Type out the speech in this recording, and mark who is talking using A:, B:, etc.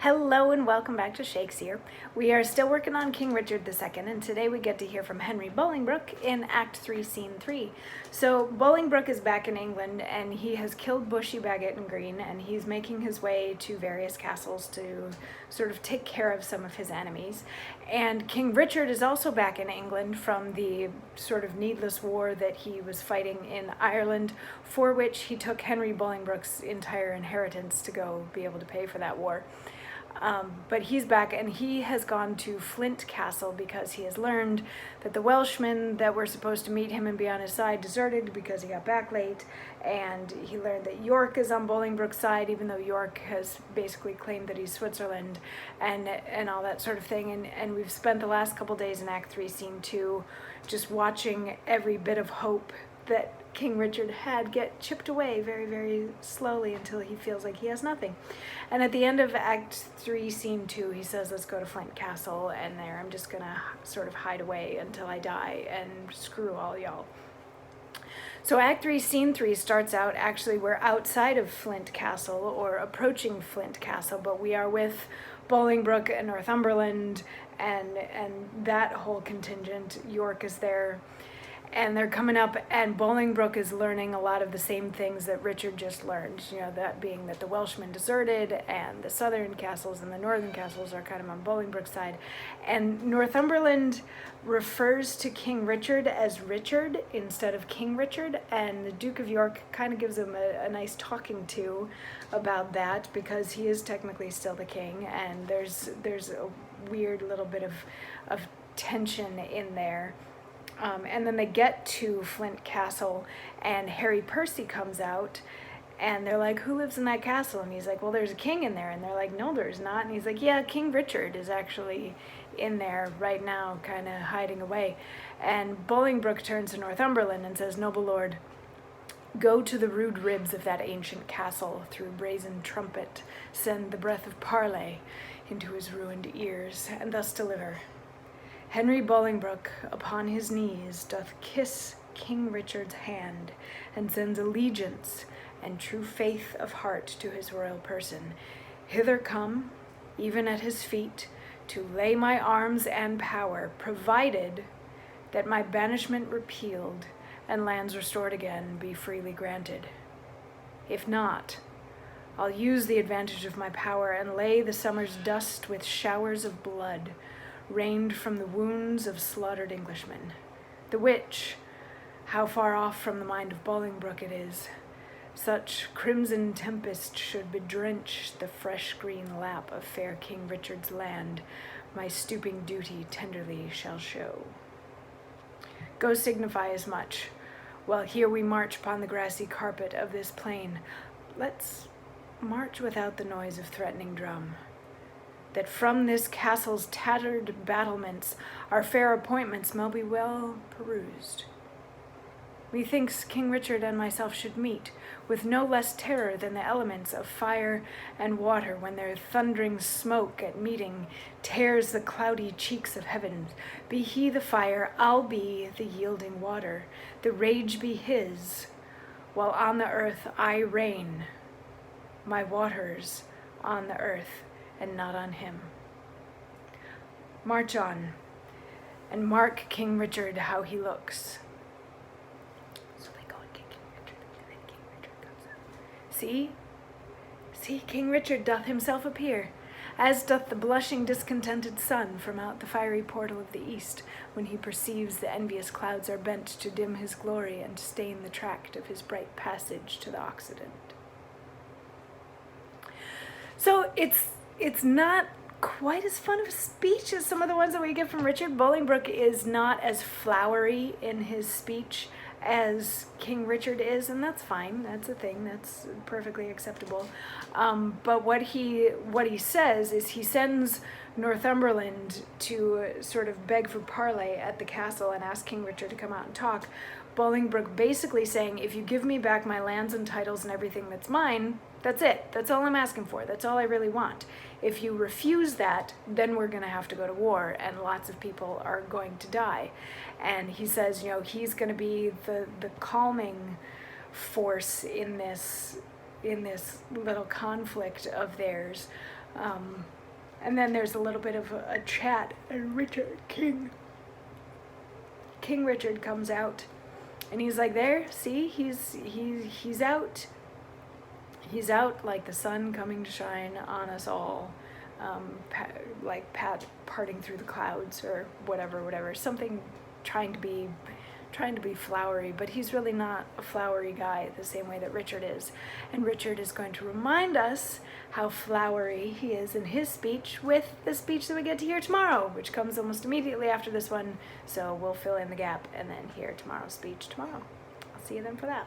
A: Hello and welcome back to Shakesyear. We are still working on King Richard II, and today we get to hear from Henry Bullingbrook in Act 3, Scene 3. So Bullingbrook is back in England, and he has killed Bushy, Bagot, and Green, and he's making his way to various castles to sort of take care of some of his enemies. And King Richard is also back in England from the sort of needless war that he was fighting in Ireland, for which he took Henry Bullingbrook's entire inheritance to go be able to pay for that war. But he's back, and he has gone to Flint Castle because he has learned that the Welshmen that were supposed to meet him and be on his side deserted because he got back late, and he learned that York is on Bolingbroke's side, even though York has basically claimed that he's Switzerland, and all that sort of thing. And we've spent the last couple days in Act 3, Scene 2 just watching every bit of hope that King Richard had get chipped away very, very slowly until he feels like he has nothing. And at the end of Act 3, Scene 2, he says, let's go to Flint Castle, and there I'm just gonna sort of hide away until I die, and screw all y'all. So Act 3, Scene 3 starts out, actually we're outside of Flint Castle, or approaching Flint Castle, but we are with Bolingbroke and Northumberland, and that whole contingent. York is there. And they're coming up, and Bolingbroke is learning a lot of the same things that Richard just learned, that being that the Welshmen deserted, and the southern castles and the northern castles are kind of on Bolingbroke's side. And Northumberland refers to King Richard as Richard instead of King Richard, and the Duke of York kind of gives him a nice talking to about that, because he is technically still the king, and there's a weird little bit of tension in there. And then they get to Flint Castle, and Harry Percy comes out, and they're like, who lives in that castle? And he's like, well, there's a king in there. And they're like, no, there's not. And he's like, yeah, King Richard is actually in there right now, kind of hiding away. And Bolingbroke turns to Northumberland and says, noble lord, go to the rude ribs of that ancient castle, through brazen trumpet send the breath of parley into his ruined ears, and thus deliver. Henry Bolingbroke upon his knees doth kiss King Richard's hand, and sends allegiance and true faith of heart to his royal person. Hither come, even at his feet, to lay my arms and power, provided that my banishment repealed and lands restored again be freely granted. If not, I'll use the advantage of my power and lay the summer's dust with showers of blood, rained from the wounds of slaughtered Englishmen, the which, how far off from the mind of Bolingbroke it is, such crimson tempest should bedrench the fresh green lap of fair King Richard's land, my stooping duty tenderly shall show. Go signify as much, while here we march upon the grassy carpet of this plain. Let's march without the noise of threatening drum, that from this castle's tattered battlements our fair appointments may be well perused. Methinks King Richard and myself should meet with no less terror than the elements of fire and water, when their thundering smoke at meeting tears the cloudy cheeks of heaven. Be he the fire, I'll be the yielding water, the rage be his, while on the earth I reign, my waters on the earth and not on him. March on, and mark King Richard how he looks. So they go and get King Richard, and then King Richard comes out. See, King Richard doth himself appear, as doth the blushing discontented sun from out the fiery portal of the east, when he perceives the envious clouds are bent to dim his glory and stain the tract of his bright passage to the Occident. So it's not quite as fun of a speech as some of the ones that we get from Richard. Bolingbroke is not as flowery in his speech as King Richard is, and that's fine. That's a thing. That's perfectly acceptable. But what he says is he sends Northumberland to sort of beg for parley at the castle and ask King Richard to come out and talk. Bolingbroke basically saying, if you give me back my lands and titles and everything that's mine, that's it. That's all I'm asking for. That's all I really want. If you refuse that, then we're going to have to go to war, and lots of people are going to die. And he says, he's going to be the calming force in this little conflict of theirs. And then there's a little bit of a chat, and King Richard comes out, and he's like, there, see, he's out. He's out like the sun coming to shine on us all, parting through the clouds or whatever. Something trying to be flowery, but he's really not a flowery guy the same way that Richard is. And Richard is going to remind us how flowery he is in his speech with the speech that we get to hear tomorrow, which comes almost immediately after this one. So we'll fill in the gap and then hear tomorrow's speech tomorrow. I'll see you then for that.